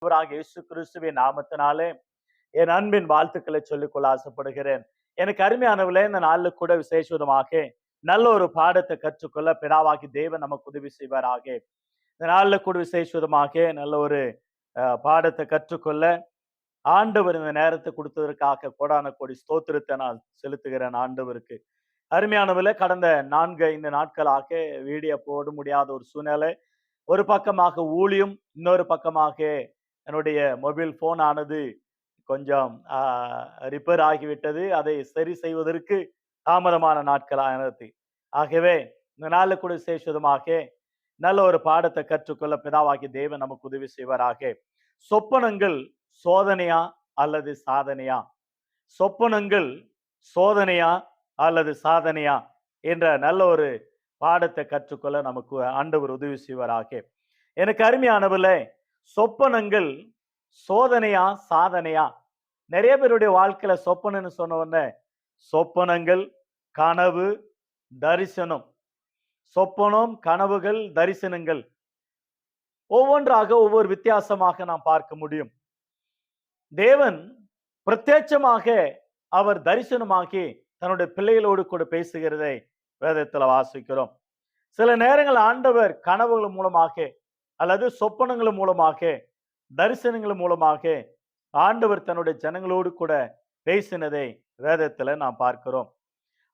இயேசு கிறிஸ்துவின் நாமத்தினாலே என் அன்பின் வாழ்த்துக்களை சொல்லிக்கொள்ள ஆசைப்படுகிறேன். எனக்கு அருமையானவர்களே, இந்த நாளில் கூட விசேஷமாக நல்ல ஒரு பாடத்தை கற்றுக்கொள்ள பிதாவாகி தேவன் நமக்கு உதவி செய்வாராக. இந்த நாளில் கூட விசேஷமாக நல்ல ஒரு பாடத்தை கற்றுக்கொள்ள ஆண்டவர் இந்த நேரத்தை கொடுத்ததற்காக கோடான கோடி ஸ்தோத்திரத்தை நான் செலுத்துகிறேன் ஆண்டவருக்கு. அருமையானவர்களே, கடந்த 4-5 நாட்களாக வீடியோ போட முடியாத ஒரு சூழ்நிலை. ஒரு பக்கமாக ஊழியம், இன்னொரு பக்கமாக என்னுடைய மொபைல் போன் ஆனது கொஞ்சம் ரிப்பேர் ஆகிவிட்டது. அதை சரி செய்வதற்கு தாமதமான நாட்களானது. ஆகவே இந்த நாளில் கூட விசேஷமாக நல்ல ஒரு பாடத்தை கற்றுக்கொள்ள பிதாவாகி தேவன் நமக்கு உதவி செய்வாராக. சொப்பனங்கள் சோதனையா அல்லது சாதனையா? சொப்பனங்கள் சோதனையா அல்லது சாதனையா என்ற நல்ல ஒரு பாடத்தை கற்றுக்கொள்ள நமக்கு ஆண்டவர் உதவி செய்வாராக. எனக்கு அருமையானவர்களே, சொப்பனங்கள் சோதனையா சாதனையா? நிறைய பேருடைய வாழ்க்கையில சொப்பனன்னு சொன்ன உடனே சொப்பனங்கள், கனவு, தரிசனம், சொப்பனம், கனவுகள், தரிசனங்கள் ஒவ்வொன்றாக ஒவ்வொரு வித்தியாசமாக நாம் பார்க்க முடியும். தேவன் பிரத்யட்சமாக அவர் தரிசனமாகி தன்னுடைய பிள்ளைகளோடு கூட பேசுகிறதை வேதத்துல வாசிக்கிறோம். சில நேரங்கள் ஆண்டவர் கனவுகள் மூலமாக அல்லது சொப்பனங்கள் மூலமாக, தரிசனங்கள் மூலமாக ஆண்டவர் தன்னுடைய ஜனங்களோடு கூட பேசினதை வேதத்துல நாம் பார்க்கிறோம்.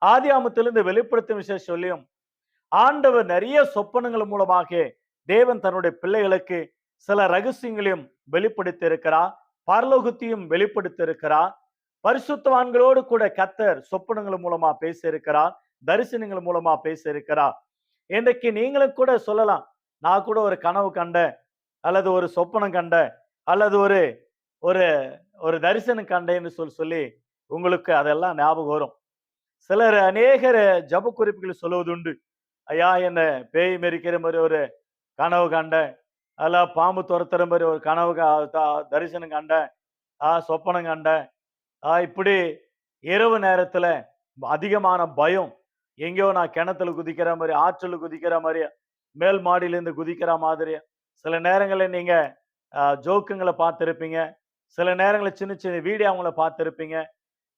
ஆதியாமத்திலிருந்து வெளிப்படுத்தும் விஷயம் சொல்லியும் ஆண்டவர் நிறைய சொப்பனங்கள் மூலமாக தேவன் தன்னுடைய பிள்ளைகளுக்கு சில ரகசியங்களையும் வெளிப்படுத்தி இருக்கிறார், பரலோகத்தையும் வெளிப்படுத்தி இருக்கிறார். பரிசுத்தவான்களோடு கூட கர்த்தர் சொப்பனங்கள் மூலமா பேச இருக்கிறார், தரிசனங்கள் மூலமா பேச இருக்கிறார். இன்றைக்கு நீங்களும் கூட சொல்லலாம், நான் கூட ஒரு கனவு கண்டேன், அல்லது ஒரு சொப்பனம் கண்டேன், அல்லது ஒரு ஒரு ஒரு தரிசனம் கண்டேன்னு சொல்லி உங்களுக்கு அதெல்லாம் ஞாபகம் வரும். சிலர் அநேகர் ஜப குறிப்புகள் சொல்லுவதுண்டு. ஐயா, என்ன பேய் மெரிக்கிற மாதிரி ஒரு கனவு கண்டேன், அல்ல பாம்பு துரத்துற மாதிரி ஒரு கனவு தரிசனம் கண்டேன், சொப்பனம் கண்டேன். இப்படி இரவு நேரத்துல அதிகமான பயம், எங்கேயோ நான் கிணத்துல குதிக்கிற மாதிரி, ஆற்றல் குதிக்கிற மாதிரி, மேல் மாடியிலிருந்து குதிக்கிற மாதிரி. சில நேரங்களில் நீங்க ஜோக்குங்களை பார்த்திருப்பீங்க, சில நேரங்களில் சின்ன சின்ன வீடியோங்களை பார்த்திருப்பீங்க,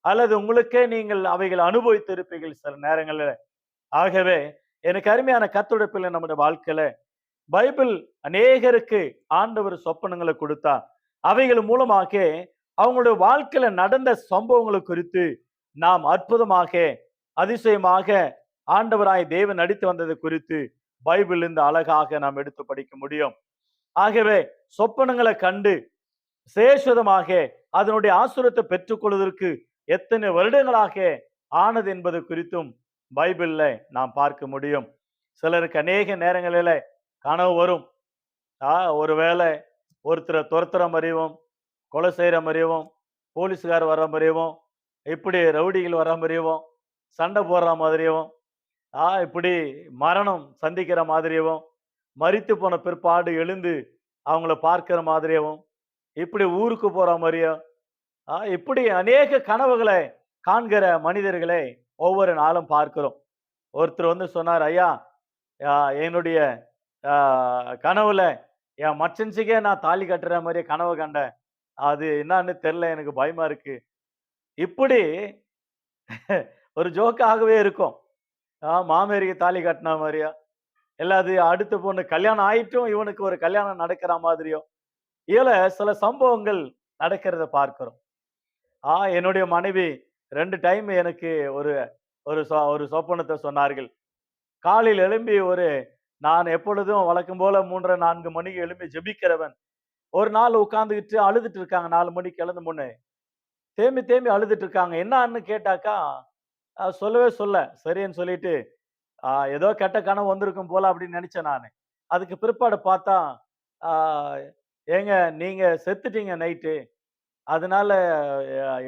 அல்லது உங்களுக்கே நீங்கள் அவைகளை அனுபவித்து இருப்பீர்கள் சில நேரங்களில். ஆகவே எனக்கு அருமையான கர்த்தருடைய பிள்ளை, நம்முடைய வாழ்க்கையில பைபிள் அநேகருக்கு ஆண்டவர் சொப்பனங்களை கொடுத்தார். அவைகள் மூலமாக அவங்களுடைய வாழ்க்கையில நடந்த சம்பவங்களை குறித்து நாம் அற்புதமாக, அதிசயமாக ஆண்டவராய் தேவன் நடித்து வந்தது குறித்து பைபிள் இருந்து அழகாக நாம் எடுத்து படிக்க முடியும். ஆகவே சொப்பனங்களை கண்டு சேஷதமாக அதனுடைய ஆசீர்வாதத்தை பெற்றுக்கொள்வதற்கு எத்தனை வருடங்களாக ஆனது என்பது குறித்தும் பைபிள்ல நாம் பார்க்க முடியும். சிலருக்கு அநேக நேரங்களில கனவு வரும். ஒருவேளை ஒருத்தரை துரத்துற மாதிரியும், கொலை செய்யற மாதிரியும், போலீஸ்கார் வர்ற மாதிரியும், இப்படி ரவுடிகள் வர்ற மாதிரியும், சண்டை போடுற மாதிரியும், இப்படி மரணம் சந்திக்கிற மாதிரியும், மரித்து போன பிற்பாடு எழுந்து அவங்கள பார்க்கிற மாதிரியும், இப்படி ஊருக்கு போற மாதிரியும், இப்படி அநேக கனவுகளை காண்கிற மனிதர்களை ஒவ்வொரு நாளும் பார்க்கிறோம். ஒருத்தர் வந்து சொன்னார், ஐயா, என்னுடைய கனவுல என் மச்சன்ஸுக்கே நான் தாலி கட்டுற மாதிரியே கனவு கண்டேன், அது என்னன்னு தெரியல, எனக்கு பயமா இருக்கு. இப்படி ஒரு ஜோக்காகவே இருக்கும். மாமேரிக்கு தாலி கட்டின மாதிரியா, எல்லாது அடுத்த பொண்ணு கல்யாணம் ஆயிட்டும் இவனுக்கு ஒரு கல்யாணம் நடக்கிற மாதிரியோ, இதுல சில சம்பவங்கள் நடக்கிறத பார்க்கிறோம். என்னுடைய மனைவி 2 டைம் எனக்கு ஒரு ஒரு சொப்பனத்தை சொன்னார்கள். காலையில் எழும்பி நான் எப்பொழுதும் வழக்கம் போல 3-4 மணிக்கு எழும்பி ஜெபிக்கிறவன், ஒரு நாள் உட்கார்ந்துக்கிட்டு அழுதுட்டு இருக்காங்க. 4 மணிக்கு எழுந்த முன்னே தேம்பி தேம்பி அழுதுட்டு இருக்காங்க. என்னன்னு கேட்டாக்கா சொல்லவே சரின்னு சொல்லிட்டு ஏதோ கெட்ட கனவு வந்திருக்கும் போல அப்படின்னு நினைச்சேன் நானு. அதுக்கு பிற்பாடு பார்த்தா, ஏங்க நீங்க செத்துட்டீங்க நைட்டு, அதனால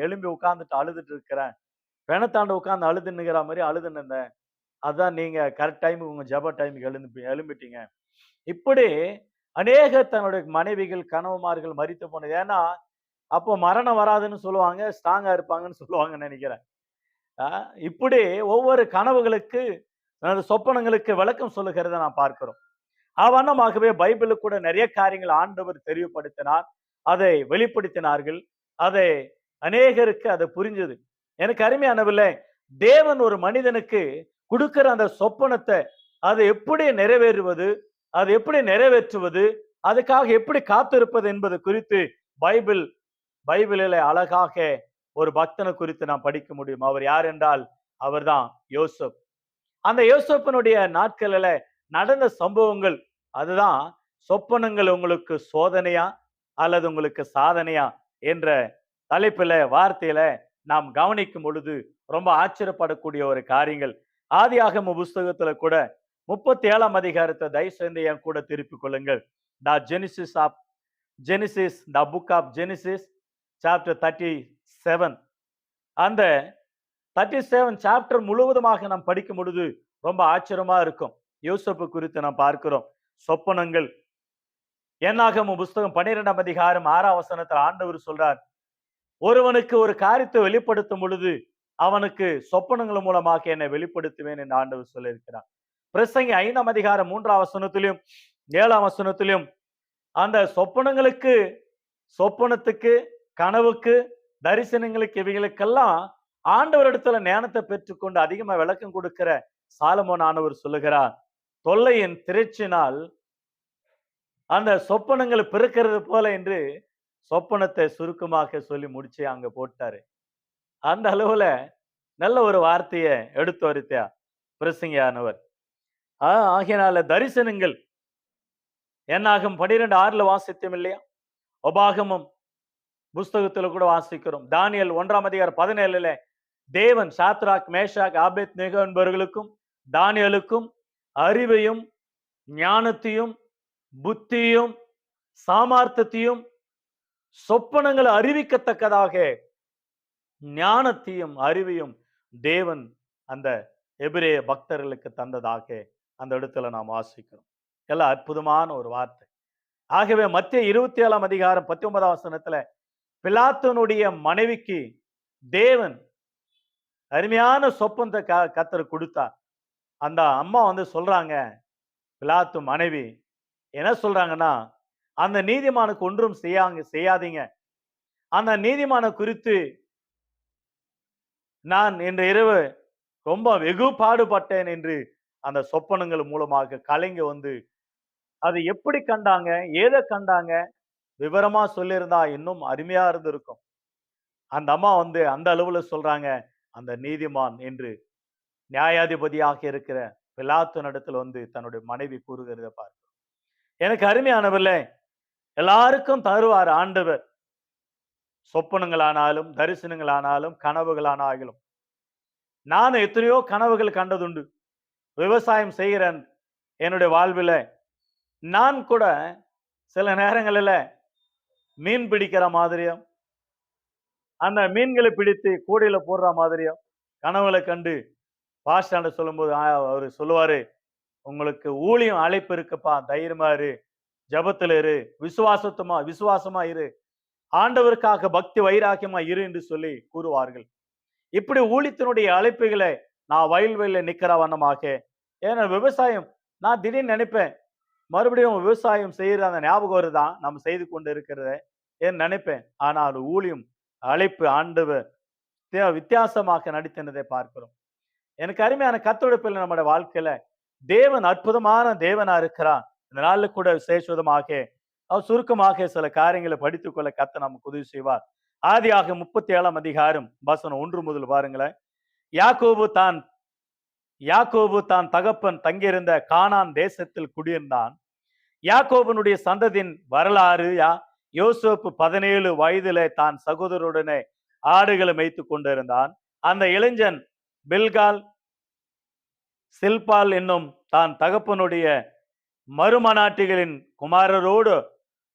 எழும்பி உட்கார்ந்துட்டு அழுதுட்டு இருக்கிறேன், பிணத்தாண்டு உட்கார்ந்து அழுதுன்னுங்கிற மாதிரி அழுதுன்னு இருந்தேன், அதான் நீங்க கரெக்ட் டைமுக்கு உங்க ஜப டைமுக்கு எழும்பிட்டீங்க. இப்படி அநேக தன்னுடைய மனைவிகள், கணவன்மார்கள் மரித்து போனது. ஏன்னா அப்போ மரணம் வராதுன்னு சொல்லுவாங்க, ஸ்ட்ராங்கா இருப்பாங்கன்னு சொல்லுவாங்கன்னு நினைக்கிறேன். இப்படி ஒவ்வொரு கனவுகளுக்கு, சொப்பனங்களுக்கு விளக்கம் சொல்லுகிறத நான் பார்க்கிறோம். அவ்வண்ணமாகவே பைபிளுக்கு கூட நிறைய காரியங்கள் ஆண்டவர் தெளிவுபடுத்தினார். அதை வெளிப்படுத்தினார்கள். அதை அநேகருக்கு அது புரிஞ்சது. எனக்கு அருமையானவில்லை, தேவன் ஒரு மனிதனுக்கு கொடுக்கிற அந்த சொப்பனத்தை அது எப்படி நிறைவேறுவது, அது எப்படி நிறைவேற்றுவது, அதுக்காக எப்படி காத்திருப்பது என்பது குறித்து பைபிளில் அழகாக ஒரு பக்தனை குறித்து நாம் படிக்க முடியும். அவர் யார் என்றால் அவர்தான் யோசப். அந்த யோசப்பினுடைய நாட்களில நடந்த சம்பவங்கள், அதுதான் சொப்பனங்கள் உங்களுக்கு சோதனையா அல்லது உங்களுக்கு சாதனையா என்ற தலைப்பில வார்த்தையில நாம் கவனிக்கும் பொழுது ரொம்ப ஆச்சரியப்படக்கூடிய ஒரு காரியங்கள். ஆதியாகம புஸ்தகத்துல கூட 37ஆம் அதிகாரத்தை தயவு செய்து என் கூட திருப்பிக் கொள்ளுங்கள். The book of Genesis chapter 37. அந்த 37 சாப்டர் முழுவதுமாக நாம் படிக்கும் பொழுது ரொம்ப ஆச்சரியமா இருக்கும். யோசப்பு குறித்து நாம் பார்க்கிறோம். சொப்பனங்கள். என்னாகம புஸ்தகம் 12ஆம் அதிகாரம் 6ஆம் வசனத்தில் ஆண்டவர் சொல்றார், ஒருவனுக்கு ஒரு காரியத்தை வெளிப்படுத்தும் பொழுது அவனுக்கு சொப்பனங்கள் மூலமாக என்னை வெளிப்படுத்துவேன் என்று ஆண்டவர் சொல்லியிருக்கிறார். பிரசங்கி 5ஆம் அதிகாரம் 3ஆம் வசனத்திலும் 7ஆம் வசனத்திலும் அந்த சொப்பனத்துக்கு, கனவுக்கு, தரிசனங்களுக்கு, இவைகளுக்கெல்லாம் ஆண்டவரிடத்துல ஞானத்தை பெற்றுக்கொண்டு அதிகமா விளக்கம் கொடுக்கிற சாலமோன் ஆனவர் சொல்லுகிறார், தொல்லையின் திரைச்சினால் அந்த சொப்பனங்கள் பிறக்கிறது போல என்று சொப்பனத்தை சுருக்கமாக சொல்லி முடிச்சு அங்க போட்டாரு. அந்த அளவுல நல்ல ஒரு வார்த்தையை எடுத்து வரித்தா பிரசங்கியானவர். ஆகையினால தரிசனங்கள் என்னாகும் 12:6 வாசித்தோம் இல்லையா? உபாகமம் புஸ்தகத்துல கூட வாசிக்கிறோம். தானியேல் 1ஆம் அதிகாரம் 17 தேவன் சாத்ராக், மேஷாக், ஆபேத்நேகோ என்பவர்களுக்கும் தானியேலுக்கும் அறிவையும் ஞானத்தையும் புத்தியும் சாமர்த்தியத்தையும் சொப்பனங்களை அறிவிக்கத்தக்கதாக ஞானத்தையும் அறிவையும் தேவன் அந்த எபிரேய பக்தர்களுக்கு தந்ததாக அந்த இடத்துல நாம் வாசிக்கிறோம். எல்லாம் அற்புதமான ஒரு வார்த்தை. ஆகவே மத்தேயு 27ஆம் அதிகாரம் 19ஆம் வசனத்துல பிலாத்துனுடைய மனைவிக்கு தேவன் அருமையான சொப்பனத்தை கர்த்தர் கொடுத்தார். அந்த அம்மா சொல்றாங்க, பிலாத்து மனைவி என்ன சொல்றாங்கன்னா, அந்த நீதிமானுக்கு ஒன்றும் செய்யாதீங்க, அந்த நீதிமான குறித்து நான் இன்று இரவு ரொம்ப வெகு பாடுபட்டேன் என்று அந்த சொப்பனங்கள் மூலமாக கலைங்க அது எப்படி கண்டாங்க, ஏதை கண்டாங்க, விவரமா சொல்லியிருந்தா இன்னும் அருமையா இருந்திருக்கும். அந்த அம்மா அந்த அளவுல சொல்றாங்க, அந்த நீதிமான் என்று நியாயாதிபதியாக இருக்கிற பிலாத்து நடத்துல தன்னுடைய மனைவி கூறுகிறத பார்க்கிறோம். எனக்கு அருமையானவர்களே, எல்லாருக்கும் தருவார் ஆண்டவர். சொப்பனங்களானாலும், தரிசனங்களானாலும், கனவுகளானாலும். நான் எத்தனையோ கனவுகள் கண்டதுண்டு. விவசாயம் செய்கிறேன் என்னுடைய வாழ்வில். நான் கூட சில நேரங்களில் மீன் பிடிக்கிற மாதிரியும், அந்த மீன்களை பிடித்து கூடையில போடுற மாதிரியும் கனவுகளை கண்டு பாஸ்டாண்ட சொல்லும்போது அவர் சொல்லுவாரு, உங்களுக்கு ஊழியம் அழைப்பு இருக்குப்பா, தைரியமா இரு, ஜபத்துல இரு, விசுவாசமா இரு, ஆண்டவருக்காக பக்தி வைராக்கியமா இரு என்று சொல்லி கூறுவார்கள். இப்படி ஊழியத்தினுடைய அழைப்புகளை நான் வயல்வெளியில நிக்கிற வண்ணமாக, ஏன்னா விவசாயம் நான் திடீர்னு நினைப்பேன், மறுபடியும் விவசாயம் செய்யற அந்த ஞாபகம் வருதான் நம்ம செய்து கொண்டு இருக்கிறத ஏன் நினைப்பேன். ஆனால் ஊழியம் அழைப்பு ஆண்டவர் வித்தியாசமாக நடித்தனதை பார்க்கிறோம். எனக்கு அருமையான கர்த்தருடைய பிள்ளை, நம்முடைய வாழ்க்கையில தேவன் அற்புதமான தேவனா இருக்கிறார். இந்த நாளில் கூட விசேஷமாக அவர் சுருக்கமாக சில காரியங்களை படித்துக்கொள்ள கர்த்தர் நமக்கு உதவி செய்வார். ஆதியாக 37ஆம் அதிகாரம் வசனம் 1 முதல் பாருங்களேன். யாக்கோபு தான் தகப்பன் தங்கியிருந்த கானான் தேசத்தில் குடியிருந்தான். யாக்கோபனுடைய சந்ததியின் வரலாறு, யோசேப்பு 17 வயதிலே தான் சகோதரருடனே ஆடுகளை மேய்த்துக் கொண்டிருந்தான். அந்த இளைஞன் பில்கால், சில்பால் என்னும் தான் தகப்பனுடைய மறுமனாட்டிகளின் குமாரரோடு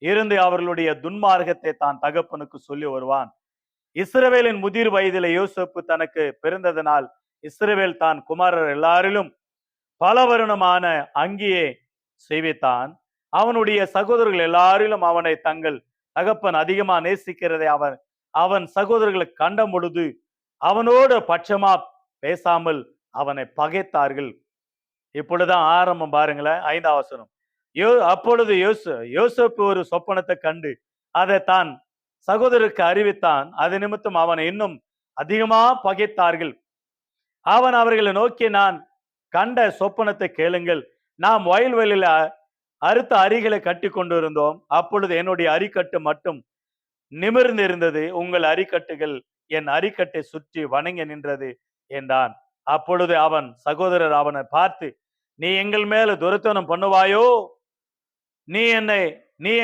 இருந்து அவர்களுடைய துன்மார்க்கத்தை தான் தகப்பனுக்கு சொல்லி வருவான். இஸ்ரவேலின் முதிர் வயதிலே யோசேப்பு தனக்கு பிறந்ததனால் இஸ்ரவேல் தான் குமாரர் எல்லாரிலும் பல வருணமான அங்கியே செய்வித்தான். அவனுடைய சகோதரர்கள் எல்லாரிலும் அவனை தங்கள் தகப்பன் அதிகமா நேசிக்கிறதை அவன் சகோதரர்களுக்கு கண்ட பொழுது அவனோடு பட்சமா பேசாமல் அவனை பகைத்தார்கள். இப்பொழுதுதான் ஆரம்பம் பாருங்களேன். 5ஆம் வசனம். அப்பொழுது யோசேப்பு ஒரு சொப்பனத்தை கண்டு அதை தான் சகோதரருக்கு அறிவித்தான். அது நிமித்தம் அவனை இன்னும் அதிகமா பகைத்தார்கள். அவன் அவர்களை நோக்கி, நான் கண்ட சொப்பனத்தை கேளுங்கள். நாம் வயல்வெளியில அறுத்த அரிகளை கட்டி கொண்டு இருந்தோம். அப்பொழுது என்னுடைய அரிக்கட்டு மட்டும் நிமிர்ந்து இருந்தது. உங்கள் அரிக்கட்டுகள் என் அரிக்கட்டை சுற்றி வணங்கி நின்றது என்றான். அப்பொழுது அவன் சகோதரர் அவனை பார்த்து, நீ எங்கள் மேல துரத்தனம் பண்ணுவாயோ? நீ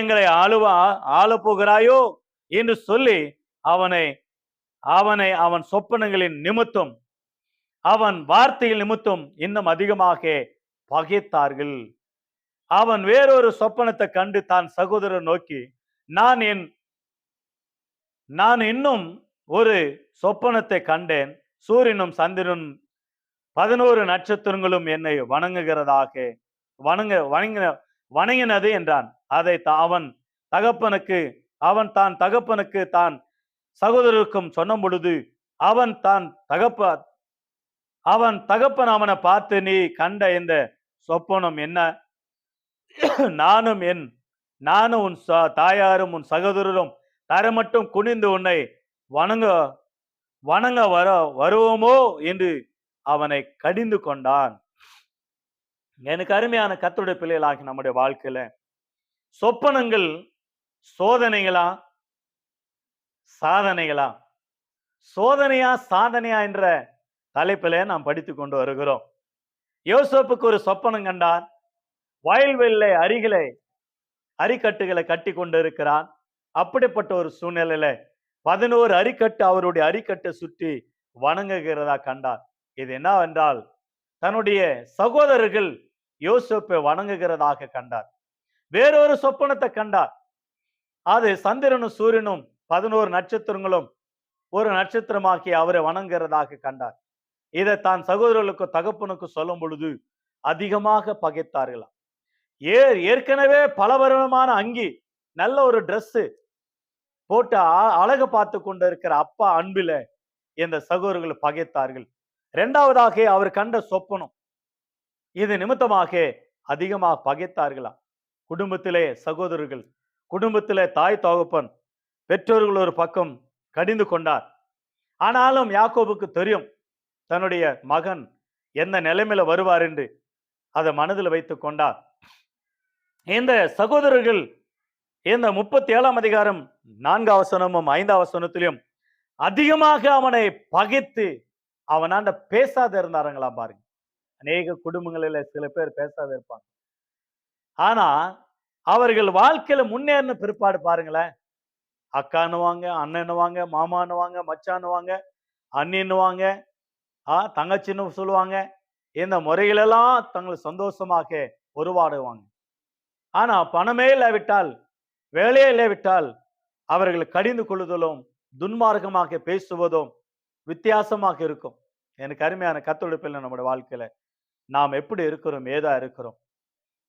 எங்களை ஆள போகிறாயோ என்று சொல்லி அவன் சொப்பனங்களின் நிமித்தம், அவன் வார்த்தைகள் நிமித்தம் இன்னும் அதிகமாக பகைத்தார்கள். அவன் வேறொரு சொப்பனத்தை கண்டு தான் சகோதரர் நோக்கி, நான் இன்னும் ஒரு சொப்பனத்தை கண்டேன். சூரியனும் சந்திரனும் 11 நட்சத்திரங்களும் என்னை வணங்கினது என்றான். அதை அவன் தகப்பனுக்கு தான் சகோதரருக்கும் சொன்ன பொழுது அவன் தகப்பன் அவனை பார்த்து, நீ கண்ட இந்த சொப்பனம் என்ன? நானும் உன் தாயாரும் உன் சகோதரரும் தரை மட்டும் குனிந்து உன்னை வணங்க வருவோமோ என்று அவனை கடிந்து கொண்டான். எனக்கு அருமையான கர்த்தருடைய பிள்ளைகளாகி நம்முடைய வாழ்க்கையில சொப்பனங்கள் சோதனைகளா சாதனைகளா? சோதனையா சாதனையா என்ற தலைப்பிலே நாம் படித்துக் கொண்டு வருகிறோம். யோசேப்புக்கு ஒரு சொப்பனம் கண்டார். வயல்வெளியிலே அரிக்கட்டுகளை கட்டி கொண்டு இருக்கிறான். அப்படிப்பட்ட ஒரு சூழ்நிலையில 11 அரிக்கட்டு அவருடைய அரிக்கட்டை சுற்றி வணங்குகிறதா கண்டார். இது என்னவென்றால், தன்னுடைய சகோதரர்கள் யோசேப்பை வணங்குகிறதாக கண்டார். வேறொரு சொப்பனத்தை கண்டார். அது சந்திரனும் சூரியனும் 11 நட்சத்திரங்களும் ஒரு நட்சத்திரமாக்கி அவரை வணங்குகிறதாக கண்டார். இதை தான் சகோதரர்களுக்கு தகப்பனுக்கு சொல்லும் பொழுது அதிகமாக பகைத்தார்களாம். ஏற்கனவே பலவருமான அங்கி, நல்ல ஒரு டிரெஸ் போட்டு அழகு பார்த்து கொண்டு இருக்கிற அப்பா அன்பில இந்த சகோதரர்கள் பகைத்தார்கள். இரண்டாவதாக அவர் கண்ட சொப்பனம், இது நிமித்தமாக அதிகமாக பகைத்தார்களாம். குடும்பத்திலே சகோதரர்கள், குடும்பத்திலே தாய் தகப்பன், பெற்றோர்கள் ஒரு பக்கம் கடிந்து கொண்டார். ஆனாலும் யாக்கோபுக்கு தெரியும் தன்னுடைய மகன் எந்த நிலைமையில வருவார் என்று. அதை மனதில் வைத்துக் கொண்டார். இந்த சகோதரர்கள் இந்த 37ஆம் அதிகாரம் 4ஆம் வசனமும் 5ஆம் வசனத்திலும் அதிகமாக அவனை பகைத்து அவனாண்ட பேசாத இருந்தாருங்களா பாருங்க. அநேக குடும்பங்களில சில பேர் பேசாத இருப்பாங்க. ஆனா அவர்கள் வாழ்க்கையில முன்னேறின பிற்பாடு பாருங்களேன், அக்கான்னுவாங்க, அண்ணன்னுவாங்க, மாமான்னுவாங்க, மச்சான்னுவாங்க, அண்ணின்னுவாங்க, தங்கச்சின்னு சொல்லுவாங்க. இந்த முறைகளெல்லாம் தங்களை சந்தோஷமாக உருவாடுவாங்க. ஆனா பணமே இல்லாவிட்டால், வேலையே இல்லாவிட்டால் அவர்கள் கடிந்து கொள்ளுதலும் துன்மார்க்கமாக பேசுவதும் வித்தியாசமாக இருக்கும். எனக்கு அருமையான கர்த்தருடைய பிள்ளை, நம்முடைய வாழ்க்கையில நாம் எப்படி இருக்கிறோம், ஏதா இருக்கிறோம்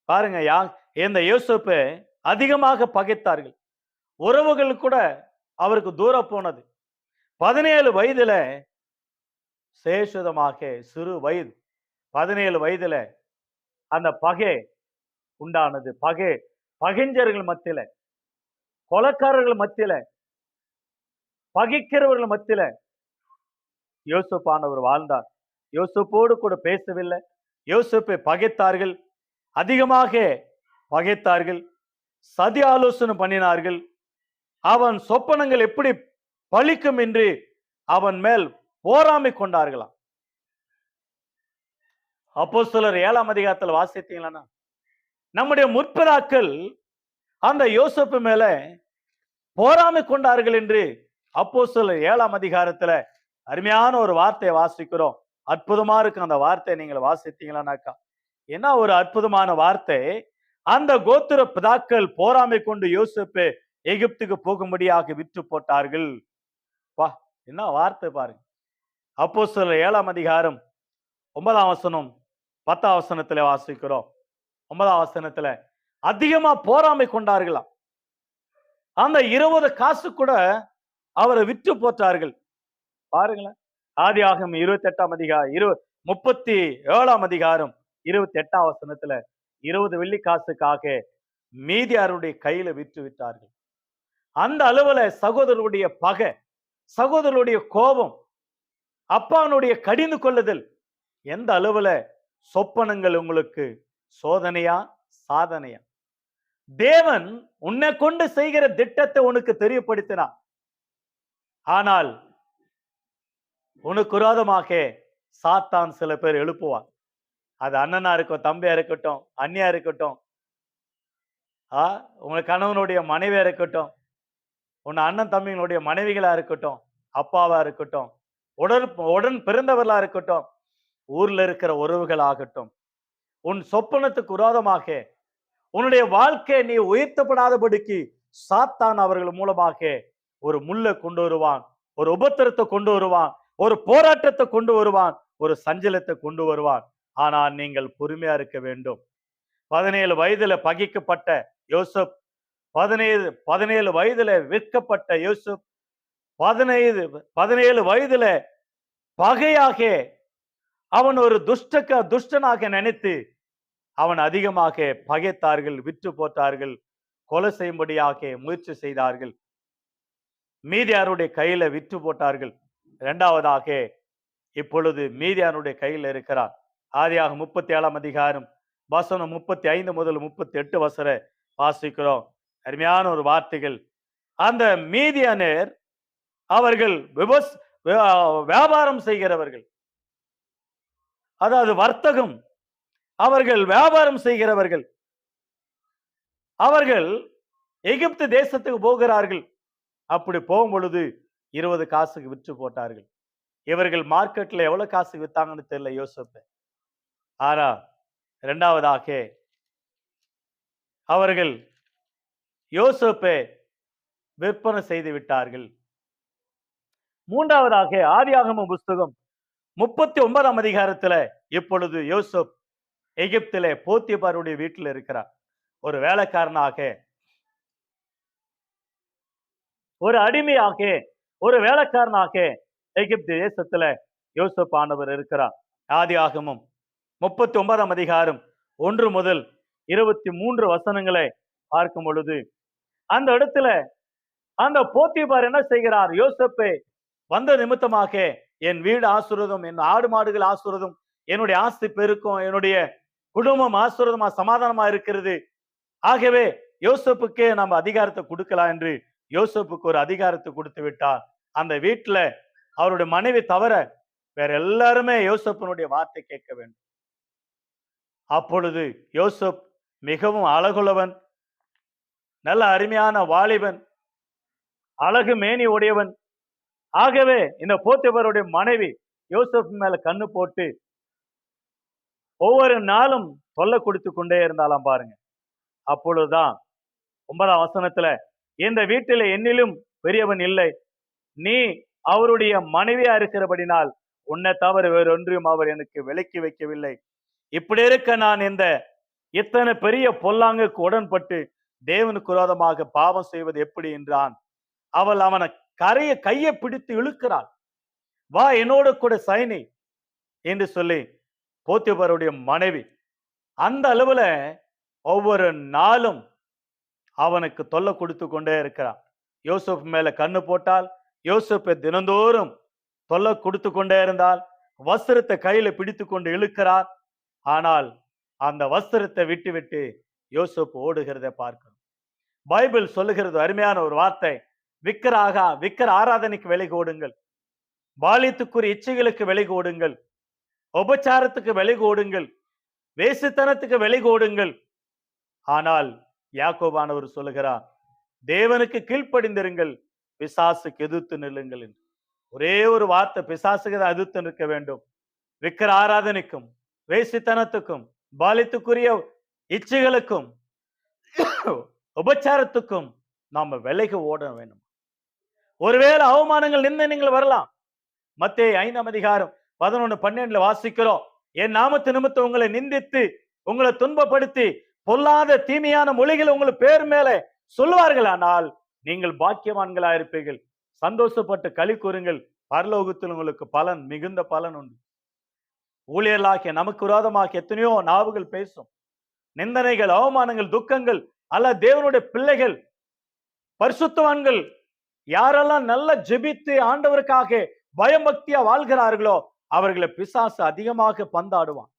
பாருங்க. இந்த யோசேப்பை அதிகமாக பகைத்தார்கள். உறவுகள் கூட அவருக்கு தூரம் போனது. 17 வயதுல சேஷதமாக, சிறு வயது 17 வயதுல அந்த பகை உண்டானது. பகைஞர்கள் மத்தியில, கொலைக்காரர்கள் மத்தியில, பகைக்கிறவர்கள் மத்தியில யோசேப்பானவர் வாழ்ந்தார். யோசேப்போடு கூட பேசவில்லை. யோசேப்பை பகைத்தார்கள், அதிகமாக பகைத்தார்கள், சதி ஆலோசனை பண்ணினார்கள். அவன் சொப்பனங்கள் எப்படி பலிக்கும் என்று அவன் மேல் போராமை கொண்டார்களாம். அப்போஸ்தலர் 7ஆம் அதிகாரத்தில் வாசித்தீங்களா, நம்முடைய முற்பிதாக்கள் அந்த யோசேப்பு மேல போராமை கொண்டார்கள் என்று அப்போஸ்தலர் 7ஆம் அதிகாரத்துல அருமையான ஒரு வார்த்தையை வாசிக்கிறோம். அற்புதமா இருக்கு அந்த வார்த்தையை நீங்கள் வாசித்தீங்களானாக்கா. என்ன ஒரு அற்புதமான வார்த்தை. அந்த கோத்திர பிதாக்கள் போராமை கொண்டு யோசேப்பை எகிப்துக்கு போகும்படியாக விற்று போட்டார்கள். என்ன வார்த்தை பாருங்க. அப்போஸ்தலர் 7ஆம் அதிகாரம் 9ஆம் வசனம் 10ஆம் வசனத்துல வாசிக்கிறோம். 9ஆம் வசனத்துல அதிகமா போராமை கொண்டார்களாம். அந்த 20 காசு கூட அவரை விற்று போட்டார்கள். பாருங்களேன். ஆதியாகமம் 28ஆம் அதிகாரம் 37ஆம் அதிகாரம் 28ஆம் வசனத்துல 20 வெள்ளி காசுக்காக மீதியாருடைய கையில விற்று விட்டார்கள். அந்த அளவுல சகோதரருடைய பகை, சகோதரருடைய கோபம், அப்பானுடைய கடிந்து கொள்ளுதல், எந்த அளவுல சொப்பனங்கள் உங்களுக்கு சோதனையா சாதனையா? தேவன் உன்னை கொண்டு செய்கிற திட்டத்தை உனக்கு தெரியப்படுத்தினார். ஆனால் உனக்கு விரோதமாக சாத்தான் சில பேர் எழுப்புவான். அது அண்ணனா இருக்கும், தம்பியா இருக்கட்டும், அண்ணியா இருக்கட்டும், உங்க கணவனுடைய மனைவியா இருக்கட்டும், உன் அண்ணன் தம்பிகளுடைய மனைவிகளா இருக்கட்டும், அப்பாவா இருக்கட்டும், உடன் பிறந்தவர்களா இருக்கட்டும், ஊர்ல இருக்கிற உறவுகள் ஆகட்டும், உன் சொப்பனத்துக்கு விரோதமாக உன்னுடைய வாழ்க்கை நீ உயர்த்தப்படாதபடிக்கு சாத்தான் அவர்கள் மூலமாக ஒரு முள்ளை கொண்டு வருவான், ஒரு உபத்திரத்தை கொண்டு வருவான், ஒரு போராட்டத்தை கொண்டு வருவான், ஒரு சஞ்சலத்தை கொண்டு வருவான். ஆனால் நீங்கள் பொறுமையா இருக்க வேண்டும். 17 வயதுல பகைக்கப்பட்ட யோசப், 17 வயதுல விற்கப்பட்ட யோசப், 17 வயதுல பகையாக அவன் ஒரு துஷ்டனாக நினைத்து அவன் அதிகமாக பகைத்தார்கள், விற்று போட்டார்கள், கொலை செய்யும்படியாக முயற்சி செய்தார்கள். மீதியாருடைய கையில விற்று போட்டார்கள். இரண்டாவதாக இப்பொழுது மீதியாருடைய கையில் இருக்கிறார். ஆதியாக 37 அதிகாரம் வசனம் 35 முதல் 38 வசர வாசிக்கிறோம். அருமையான ஒரு வார்த்தைகள். அந்த மீதியானர் அவர்கள் வியாபாரம் செய்கிறவர்கள், அதாவது வர்த்தகம், அவர்கள் வியாபாரம் செய்கிறவர்கள். அவர்கள் எகிப்து தேசத்துக்கு போகிறார்கள். அப்படி போகும் பொழுது 20 காசுக்கு விற்று போட்டார்கள். இவர்கள் மார்க்கெட்ல எவ்வளவு காசு வித்தாங்கன்னு தெரியல யோசப். ஆனா இரண்டாவதாக அவர்கள் யோசேப்பை விற்பனை செய்து விட்டார்கள். மூன்றாவதாக ஆதியாகம புஸ்தகம் 39 அதிகாரத்துல இப்பொழுது யோசப் எகிப்திலே போத்திபாருடைய வீட்டில் இருக்கிறார். ஒரு வேலைக்காரனாக, ஒரு அடிமையாக, ஒரு வேலைக்காரனாக எகிப்து தேசத்துல யோசப் ஆனவர் இருக்கிறார். ஆதியாகமம் 39 அதிகாரம் 1 முதல் 23 வசனங்களை பார்க்கும் பொழுது அந்த இடத்துல அந்த போத்திபார் என்ன செய்கிறார்? யோசேப்பை வந்த நிமித்தமாக என் வீடு ஆசீர்வாதம், என் ஆடு மாடுகள் ஆசீர்வாதம், என்னுடைய ஆஸ்தி பெருக்கும், என்னுடைய குடும்பம் ஆசீர்வாதமா சமாதானமா இருக்கிறது. ஆகவே யோசேப்புக்கே நம்ம அதிகாரத்தை கொடுக்கலாம் என்று யோசேப்புக்கு ஒரு அதிகாரத்தை கொடுத்து விட்டார். அந்த வீட்டுல அவருடைய மனைவி தவிர வேற எல்லாருமே யோசேப்பினுடைய வார்த்தை கேட்க வேண்டும். அப்பொழுது யோசேப் மிகவும் அழகுள்ளவன், நல்ல அருமையான வாலிபன், அழகு மேனி உடையவன். ஆகவே இந்த போத்திபாருடைய மனைவி யோசேப் மேல கண்ணு போட்டு ஒவ்வொரு நாளும் தொல்லை கொடுத்து கொண்டே இருந்தாலும் பாருங்க. அப்பொழுதுதான் 9ஆம் வசனத்துல, இந்த வீட்டில என்னிலும் பெரியவன் இல்லை, நீ அவருடைய மனைவியா இருக்கிறபடினால் உன்னை தவிர வேறொன்றையும் அவர் எனக்கு விலக்கி வைக்கவில்லை. இப்படி இருக்க நான் இந்த இத்தனை பெரிய பொல்லாங்குக்கு உடன்பட்டு தேவனுக்கு விரோதமாக பாவம் செய்வது எப்படி என்றான். அவள் அவனை கையை பிடித்து இழுக்கிறாள். வா என்னோட கூட சைனி என்று சொல்லி போத்திபாருடைய மனைவி அந்த அளவுல ஒவ்வொரு நாளும் அவனுக்கு தொல்லை கொடுத்து கொண்டே இருக்கிறான். யோசேப் மேல கண்ணு போட்டால் யோசேப்பை தினந்தோறும் தொல்லை கொடுத்து கொண்டே இருந்தால், வஸ்திரத்தை கையில பிடித்து கொண்டு இழுக்கிறார். ஆனால் அந்த வஸ்திரத்தை விட்டு விட்டு யோசேப் ஓடுகிறதை பார்க்கணும். பைபிள் சொல்லுகிறது அருமையான ஒரு வார்த்தை, விக்கிர ஆராதனைக்கு விலை ஓடுங்கள், பாலியத்துக்குரிய இச்சைகளுக்கு விலை ஓடுங்கள், உபச்சாரத்துக்கு விலை ஓடுங்கள், வேசித்தனத்துக்கு விலை ஓடுங்கள். ஆனால் யாக்கோபானவர் சொல்லுகிறார், தேவனுக்கு கீழ்ப்படிந்திருங்கள், பிசாசுக்கு எதிர்த்து நில்லுங்கள் என்று. ஒரே ஒரு வார்த்தை, பிசாசுக்கு தான் எதிர்த்து நிற்க வேண்டும். விக்கிர ஆராதனைக்கும் வேசித்தனத்துக்கும் பாலியத்துக்குரிய இச்சைகளுக்கும் உபச்சாரத்துக்கும் நாம விலகி ஓட வேண்டும். ஒருவேளை அவமானங்கள் நிந்தனைகள் வரலாம். மத்தேயு 5ஆம் அதிகாரம் 11-12 வாசிக்கிறோம், என் நாமத்து நிமித்தம் உங்களை நிந்தித்து உங்களை துன்பப்படுத்தி பொல்லாத தீமையான மொழிகள் உங்கள் பேர் மேல சொல்லுவார்கள், ஆனால் நீங்கள் பாக்கியவான்களா இருப்பீர்கள், சந்தோஷப்பட்டு களி கூறுங்கள், பரலோகத்தில் உங்களுக்கு பலன், மிகுந்த பலன் உண்டு. ஊழியர்களாகிய நமக்கு விரோதமாக எத்தனையோ நாவுகள் பேசும். நிந்தனைகள், அவமானங்கள், துக்கங்கள் அல்ல தேவனுடைய பிள்ளைகள் பரிசுத்தவான்கள் யாரெல்லாம் நல்லா ஜெபித்து ஆண்டவருக்காக பயபக்தியா வாழ்கிறார்களோ அவர்களை பிசாசு அதிகமாக பந்தாடுவான்.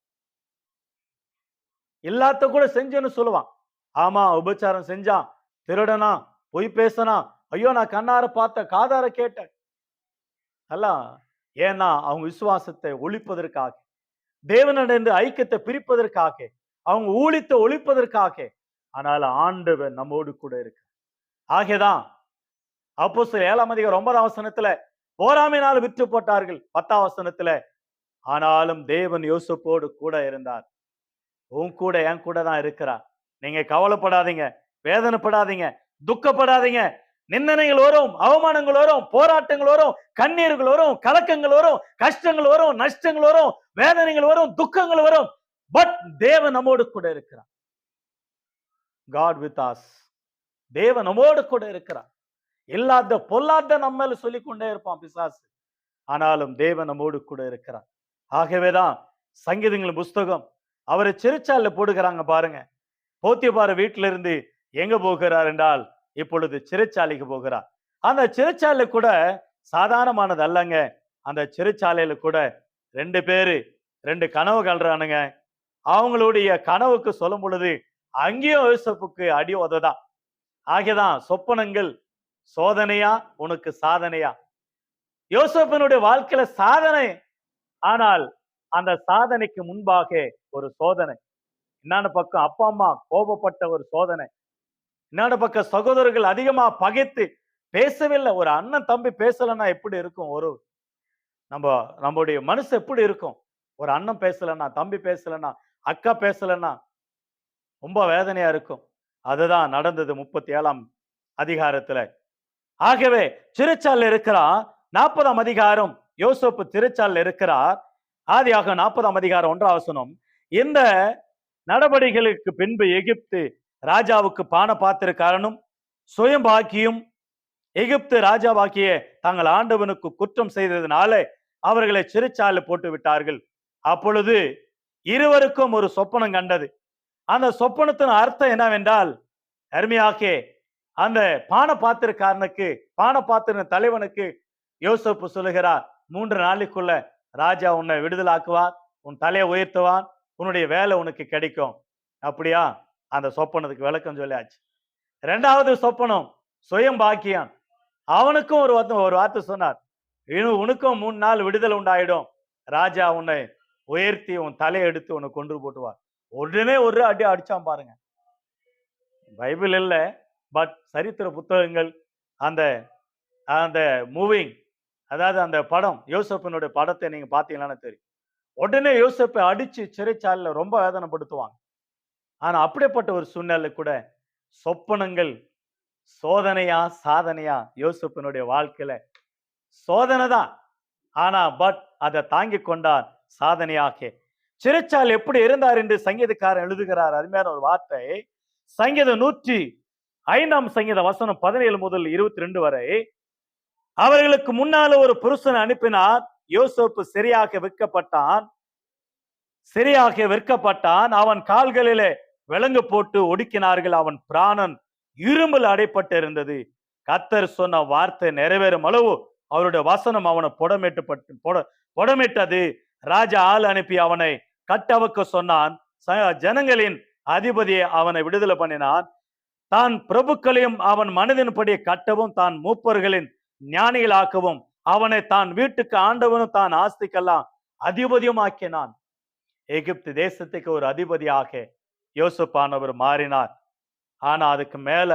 எல்லாத்த கூட செஞ்சேன்னு சொல்லுவான். ஆமா, உபச்சாரம் செஞ்சான், திருடனா, பொய் பேசனா, ஐயோ நான் கண்ணார பார்த்த, காதார கேட்டேன் எல்லாம். ஏன்னா அவங்க விசுவாசத்தை ஒழிப்பதற்காக, தேவனிடந்து ஐக்கியத்தை பிரிப்பதற்காக, அவங்க ஊழியத்தை ஒழிப்பதற்காக. ஆனால் ஆண்டவர் நம்மோடு கூட இருக்கு. ஆகேதான் அப்போஸ்தலர் 7ஆம் அதிகாரம் 9ஆம் வசனத்துல போராமையினால் விற்று போட்டார்கள். 10ஆம் வசனத்துல ஆனாலும் தேவன் யோசேப்போடு கூட இருந்தார். உன் கூட என் கூட தான் இருக்கிறார். நீங்க கவலைப்படாதீங்க, வேதனைப்படாதீங்க, துக்கப்படாதீங்க. நிந்தனைகள் வரும், அவமானங்கள் வரும், போராட்டங்கள் வரும், கண்ணீர்கள் வரும், கலக்கங்கள் வரும், கஷ்டங்கள் வரும், நஷ்டங்கள் வரும், வேதனைகள் வரும், துக்கங்கள் வரும். பட் தேவன் நம்மோடு கூட இருக்கிறார். God with us. தேவன் நம்மோடு கூட இருக்கிறார். இல்லாத பொல்லாத நம்ம சொல்லிக் கொண்டே இருப்பான் பிசாசு. ஆனாலும் தேவன் நம்மோடு கூட இருக்கிறார். ஆகவேதான் சங்கீதங்களின் புஸ்தகம் அவரை சிறைச்சாலையில போடுகிறாங்க பாருங்க. போத்திபார் வீட்டில இருந்து எங்க போகிறார் என்றால் இப்பொழுது சிறைச்சாலைக்கு போகிறார். அந்த சிறைச்சாலை கூட சாதாரணமானது அல்லங்க. அந்த சிறைச்சாலையில கூட 2 பேரு 2 கனவு கல்றானுங்க. அவங்களுடைய கனவுக்கு சொல்லும் பொழுது அங்கேயும் யோசேப்புக்கு அடி உததான். ஆகேதான் சொப்பனங்கள் சோதனையா உனக்கு சாதனையா? யோசேப்பினுடைய வாழ்க்கையில சாதனை, ஆனால் அந்த சாதனைக்கு முன்பாக ஒரு சோதனை. இன்னொரு பக்கம் அப்பா அம்மா கோபப்பட்ட ஒரு சோதனை. இன்னொரு பக்கம் சகோதரர்கள் அதிகமா பகைத்து பேசவில்லை. ஒரு அண்ணன் தம்பி பேசலன்னா எப்படி இருக்கும்? நம்முடைய மனசு எப்படி இருக்கும்? ஒரு அண்ணன் பேசலன்னா, தம்பி பேசலன்னா, அக்கா பேசலன்னா ரொம்ப வேதனையா இருக்கும். அதுதான் நடந்தது 37ஆம் அதிகாரத்துல. ஆகவே சிறைச்சாலையில் இருக்கிறார். 40ஆம் அதிகாரம் யோசேப்பு சிறைச்சாலையில் இருக்கிறார். ஆதியாகமம் 40ஆம் அதிகாரம் 1ஆம் வசனம். இந்த நடவடிக்கைகளுக்கு பின்பு எகிப்து ராஜாவுக்கு பான பாத்திரக்காரனும் சுயம்பாக்கியும் எகிப்து ராஜாவாக்கிய தங்கள் ஆண்டவனுக்கு குற்றம் செய்ததினாலே அவர்களை சிறைச்சாலையில் போட்டு விட்டார்கள். அப்பொழுது இருவருக்கும் ஒரு சொப்பனம் கண்டது. அந்த சொப்பனத்தின் அர்த்தம் என்னவென்றால், அருமையாக அந்த பான பாத்திரக்காரனுக்கு, பான பாத்திர தலைவனுக்கு யோசேப்பு சொல்லுகிறார், 3 நாளைக்குள்ள ராஜா உன்னை விடுதலாக்குவார், உன் தலையை உயர்த்துவான், உன்னுடைய வேலை உனக்கு கிடைக்கும். அப்படியா? அந்த சொப்பனத்துக்கு விளக்கம் சொல்லியாச்சு. 2வது சொப்பனம் சுயம் பாக்கியான். அவனுக்கும் ஒரு வார்த்தை சொன்னார், உனக்கும் 3 நாள் விடுதலை உண்டாயிடும், ராஜா உன்னை உயர்த்தி உன் தலையை எடுத்து உன்னை கொன்று போட்டுவார். உடனே ஒரு அடி அடிச்சான் பாருங்க. பைபிள் இல்ல, பட் சரித்திர புத்தகங்கள் அந்த அந்த மூவிங், அதாவது அந்த படம், யோசேப்பினுடைய படத்தை நீங்க பாத்தீங்களான்னு தெரியும். உடனே யோசேப்பை அடிச்சு சிறைச்சாலையில ரொம்ப வேதனைப்படுத்துவாங்க. ஆனா அப்படிப்பட்ட ஒரு சூழ்நிலை கூட சொப்பனங்கள் சோதனையா சாதனையா? யோசேப்பினுடைய வாழ்க்கையில சோதனை தான். ஆனா பட் அதை தாங்கி கொண்டார் சாதனையாக. சிறைச்சாலை எப்படி இருந்தார் என்று சங்கீதக்காரன் எழுதுகிறார். அருமையான ஒரு வார்த்தை. சங்கீதம் 105ஆம் சங்கீத வசனம் 17 முதல் 22 வரை. அவர்களுக்கு முன்னால ஒரு புருஷனை அனுப்பினார். யோசேப்பு சரியாக விற்கப்பட்டான். அவன் கால்களிலே விலங்கு போட்டு ஒடுக்கினார்கள். அவன் பிராணன் இரும்புல அடைப்பட்டு இருந்தது. கர்த்தர் சொன்ன வார்த்தை நிறைவேறும் அளவு அவருடைய வசனம் அவனை புடமிட்டது. ராஜா ஆள் அனுப்பி அவனை கட்டவக்க சொன்னான். ஜனங்களின் அதிபதியை அவனை விடுதலை பண்ணினான். தான் பிரபுக்களையும் அவன் மனதின்படியே கட்டவும், தான் மூப்பர்களின் ஞானிகளாக்கவும், அவனை தான் வீட்டுக்கு ஆண்டவனும் தான் ஆஸ்திக்கெல்லாம் அதிபதியும் ஆக்கினான். எகிப்து தேசத்துக்கு ஒரு அதிபதியாக யோசேப்பானவர் மாறினார். ஆனா அதுக்கு மேல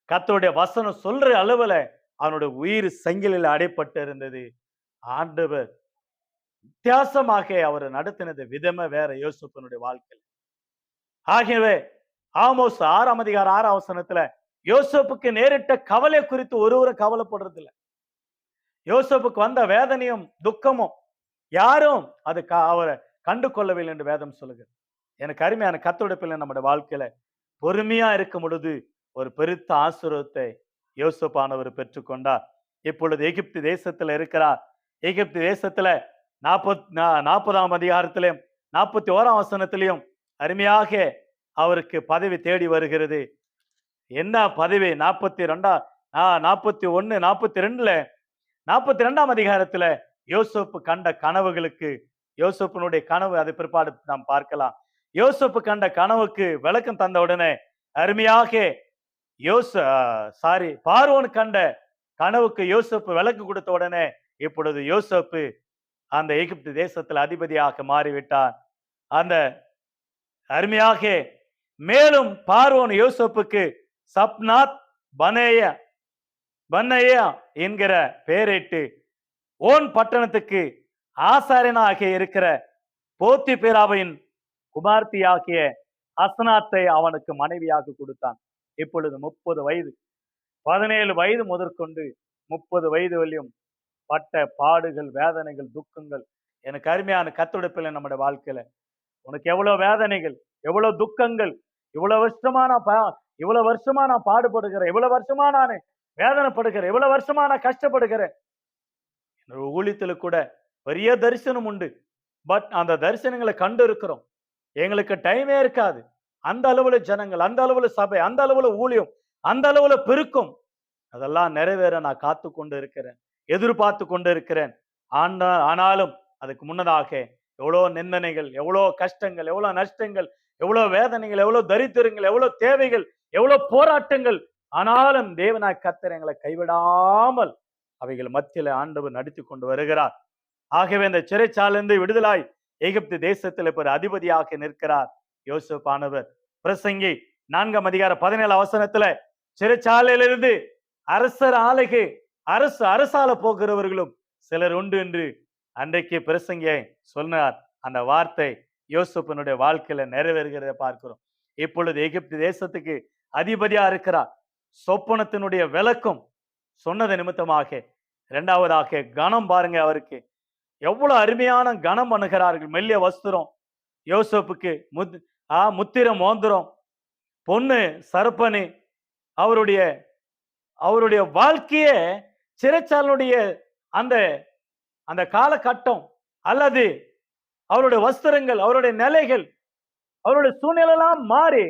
கர்த்தருடைய வசனம் சொல்ற அளவுல அவனுடைய உயிர் சங்கிலில் அடைப்பட்டு இருந்தது. ஆண்டவர் வித்தியாசமாக அவர் நடத்தினது விதமே வேற யோசேப்பினுடைய வாழ்க்கையில். ஆகவே ஆமோஸ் 6ஆம் அதிகாரம் 6ஆம் வசனத்துல யோசேப்புக்கு நேரிட்ட கவலை குறித்து ஒருவரும் கவலைப்படுறது இல்லை. யோசேப்புக்கு வந்த வேதனையும் துக்கமும் யாரும் அது அவரை கண்டு கொள்ளவில்லை என்று வேதம் சொல்லுகிறது. எனக்கு அருமையான கர்த்தருடைய பிள்ளை, நம்முடைய வாழ்க்கையில பொறுமையா இருக்கும் பொழுது ஒரு பெருத்த ஆசீர்வாதத்தை யோசேப்பானவர் பெற்றுக்கொண்டார். இப்பொழுது எகிப்து தேசத்துல இருக்கிறார். எகிப்து தேசத்துல 40ஆம் அதிகாரத்திலையும் 41ஆம் வசனத்திலையும் அருமையாக அவருக்கு பதவி தேடி வருகிறது. என்ன பதவி? 41 42ல 42ஆம் அதிகாரத்துல யோசேப்பு கண்ட கனவுகளுக்கு, யோசேப்பினுடைய கனவு அது பிற்பாடு நாம் பார்க்கலாம். யோசேப்பு கண்ட கனவுக்கு விளக்கம் தந்த உடனே அருமையாக பார்வோன் கண்ட கனவுக்கு யோசேப்பு விளக்கு கொடுத்த உடனே இப்பொழுது யோசேப்பு அந்த எகிப்து தேசத்தில் அதிபதியாக மாறிவிட்டார். அந்த அருமையாக மேலும் பார்வோன் யோசேப்புக்கு சப்னாத் பனேயா என்கிற பெயரிட்டு ஓன் பட்டணத்துக்கு ஆசாரியனாக இருக்கிற போத்திபிராவின் குமார்த்தியாகிய அஸ்னாத்தை அவனுக்கு மனைவியாக கொடுத்தான். இப்பொழுது 30 வயது, 17 வயது முதற்கொண்டு 30 வயது வரையும் பட்ட பாடுகள், வேதனைகள், துக்கங்கள். எனக்கு அருமையான கத்துடைப்பில் நம்முடைய வாழ்க்கையில உனக்கு எவ்வளவு வேதனைகள், எவ்வளவு துக்கங்கள், இவ்வளவு வருஷமா நான் பாடுபடுகிறேன், இவ்வளவு வருஷமா நான் வேதனைப்படுகிறேன், இவ்வளவு வருஷமா நான் கஷ்டப்படுகிறேன். ஊழியத்துல கூட பெரிய தரிசனம் உண்டு. பட் அந்த தரிசனங்களை கண்டு இருக்கிறோம். எங்களுக்கு டைமே இருக்காது. அந்த அளவுல ஜனங்கள், அந்த அளவுல சபை, அந்த அளவுல ஊழியம், அந்த அளவுல பெருக்கும். அதெல்லாம் நிறைவேற நான் காத்து கொண்டு இருக்கிறேன், எதிர்பார்த்து கொண்டு இருக்கிறேன். ஆனாலும் அதுக்கு முன்னதாக எவ்வளவு நிந்தனைகள், எவ்வளவு கஷ்டங்கள், எவ்வளவு நஷ்டங்கள், எவ்வளவு வேதனைகள், எவ்வளவு தரித்திரங்கள், எவ்வளவு தேவைகள், எவ்வளவு போராட்டங்கள். ஆனாலும் தேவனாய் கர்த்தர் எங்களை கைவிடாமல் அவைகள் மத்தியில ஆண்டவர் நடத்தி கொண்டு வருகிறார். ஆகவே இந்த சிறைச்சாலிருந்து விடுதலாய் எகிப்து தேசத்தில் இப்ப அதிபதியாக நிற்கிறார் யோசேப்பானவர். பிரசங்கி 4ஆம் அதிகாரம் 17 வசனத்துல சிறைச்சாலையிலிருந்து அரசர் ஆலைக்கு அரசால போகிறவர்களும் சிலர் உண்டு என்று அன்றைக்கு பிரசங்கியை சொன்னார். அந்த வார்த்தை யோசேப்பினுடைய வாழ்க்கையில நிறைவேறுகிறத பார்க்கிறோம். இப்பொழுது எகிப்து தேசத்துக்கு அதிபதியா இருக்கிறார். சொப்பனத்தினுடைய விளக்கம் சொன்னது நிமித்தமாக இரண்டாவதாக கனம் பாருங்க, அவருக்கு எவ்வளவு அருமையான கனம் பண்ணுகிறார்கள். மெல்லிய வஸ்திரம் யோசேப்புக்கு, முத்திர மோந்திரம், பொண்ணு சரப்பணி. அவருடைய வாழ்க்கையே சிறைச்சாலையுடைய அந்த அந்த காலகட்டம் அல்லது அவருடைய வஸ்திரங்கள், அவருடைய நிலைகள், அவருடைய சூழ்நிலாம் மாறி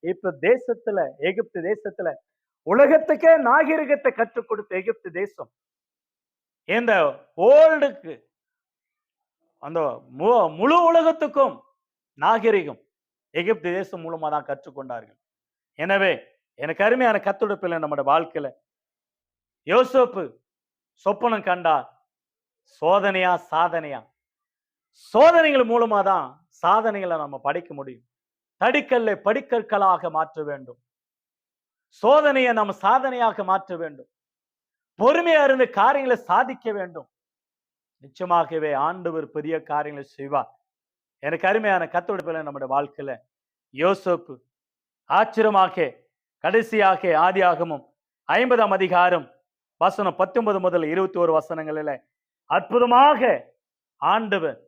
இப்ப தேசத்துல, எகிப்து தேசத்துல உலகத்துக்கே நாகரிகத்தை கற்றுக் கொடுத்த எகிப்து தேசம் இந்த ஓல்டுக்கு, அந்த முழு உலகத்துக்கும் நாகரிகம் எகிப்து தேசம் மூலமா தான் கற்றுக்கொண்டார்கள். எனவே எனக்கு அருமையான கத்துடைப்பில் நம்முடைய வாழ்க்கையில யோசேப்பு சொப்பனம் கண்டார். சோதனையா சாதனையா? சோதனைகள் மூலமா தான் சாதனைகளை நம்ம படிக்க முடியும். தடிக்கல்லை படிக்கற்களாக மாற்ற வேண்டும். சோதனையை நம்ம சாதனையாக மாற்ற வேண்டும். பொறுமையா இருந்து காரியங்களை சாதிக்க வேண்டும். நிச்சயமாகவே ஆண்டவர் பெரிய காரியங்களை செய்வார். எனக்கு அருமையான கர்த்தருடைய நம்முடைய வாழ்க்கையில யோசேப்பு ஆச்சரியமாக கடைசியாக ஆதியாகமம் 50ஆம் அதிகாரம் வசனம் 19 முதல் 21 வசனங்களில அற்புதமாக ஆண்டவர்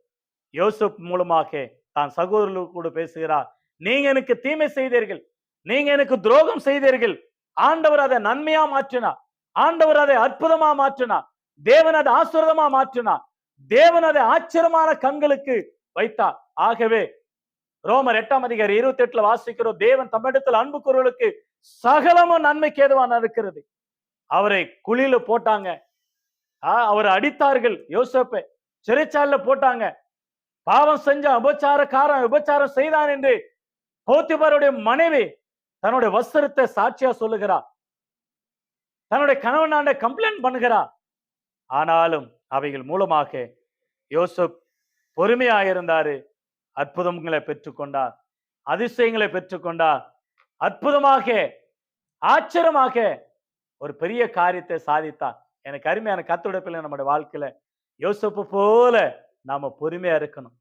யோசேப்பு மூலமாக தான் சகோதரர்களோடு கூட பேசுகிறார். நீங்க எனக்கு தீமை செய்தீர்கள், நீங்க எனக்கு துரோகம் செய்தீர்கள், ஆண்டவர் அதை நன்மையா மாற்றினார், ஆண்டவர் அதை அற்புதமா மாற்றினார், தேவன் அதை ஆசீர்வாதமா மாற்றினார், தேவன் அதை ஆச்சரியமான கண்களுக்கு வைத்தார். ஆகவே ரோமர் 8ஆம் அதிகாரம் 28 வாசிக்கிறோம், தேவன் தம்மிடத்தில் அன்பு கூறுவர்களுக்கு சகலமும் நன்மைக்கு ஏதுவாக இருக்கிறது. அவரை குழியில போட்டாங்க, அவரை அடித்தார்கள், யோசேப்பை சிறைச்சாலையில போட்டாங்க. பாவம் செஞ்ச விபச்சாரம் செய்தான் என்று போத்திபாருடைய மனைவி தன்னுடைய வஸ்திரத்தை சாட்சியா சொல்லுகிறார், தன்னுடைய கணவனாண்ட கம்ப்ளைண்ட் பண்ணுகிறார். ஆனாலும் அவைகள் மூலமாக யோசேப் பொறுமையாயிருந்தாரு. அற்புதங்களை பெற்றுக்கொண்டார், அதிசயங்களை பெற்றுக்கொண்டார். அற்புதமாக ஆச்சரியமாக ஒரு பெரிய காரியத்தை சாதித்தார். எனக்கு அருமையான கர்த்தருடைய நம்முடைய வாழ்க்கையில யோசேப்பு போல நாம பொறுமையா இருக்கணும்.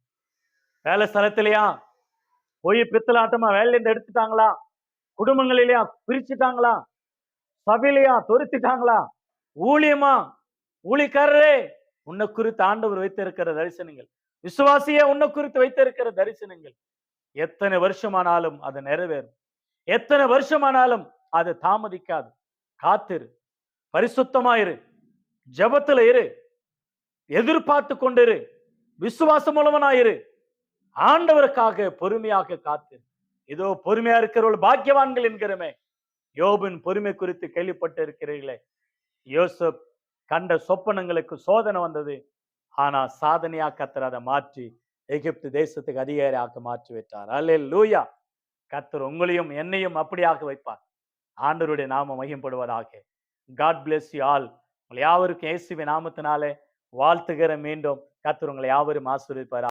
வேலை ஸ்தலத்திலையா போய் பித்தலாட்டமா வேலையில எடுத்துட்டாங்களா, குடும்பங்களிலேயா பிரிச்சுட்டாங்களா, சபையிலையா துரத்திட்டாங்களா, ஊழியக்காரரே உன்னை குறித்து ஆண்டவர் வைத்திருக்கிற தரிசனங்கள், விசுவாசியே உன்னை குறித்து வைத்திருக்கிற தரிசனங்கள் எத்தனை வருஷமானாலும் அது நிறைவேறும், எத்தனை வருஷமானாலும் அது தாமதிக்காது. காத்திரு, பரிசுத்தமாயிரு, ஜெபத்துல இரு, எதிர்பார்த்து கொண்டிரு, விசுவாசம் மூலவனாயிரு, ஆண்டவருக்காக பொறுமையாக காத்திரு. இதோ பொறுமையா இருக்கிறவர்கள் பாக்கியவான்கள் என்கிறமே. யோபின் பொறுமை குறித்து கேள்விப்பட்டு இருக்கிறீர்களே. யோசப் கண்ட சொப்பனங்களுக்கு சோதனை வந்தது. ஆனா சாதனையா கர்த்தர் அதை மாற்றி எகிப்து தேசத்துக்கு அதிகாரியாக மாற்றி வைத்தார். அல்லேலூயா. கர்த்தர் உங்களையும் என்னையும் அப்படியாக வைப்பார். ஆண்டவருடைய நாமம் மகிமைப்படுவதாக. God bless you all. உங்களை யாவருக்கும் இயேசுவின் நாமத்தினாலே வாழ்த்துகிற. மீண்டும் கர்த்தர் உங்களை யாவரும் ஆசீர்வதிப்பார்.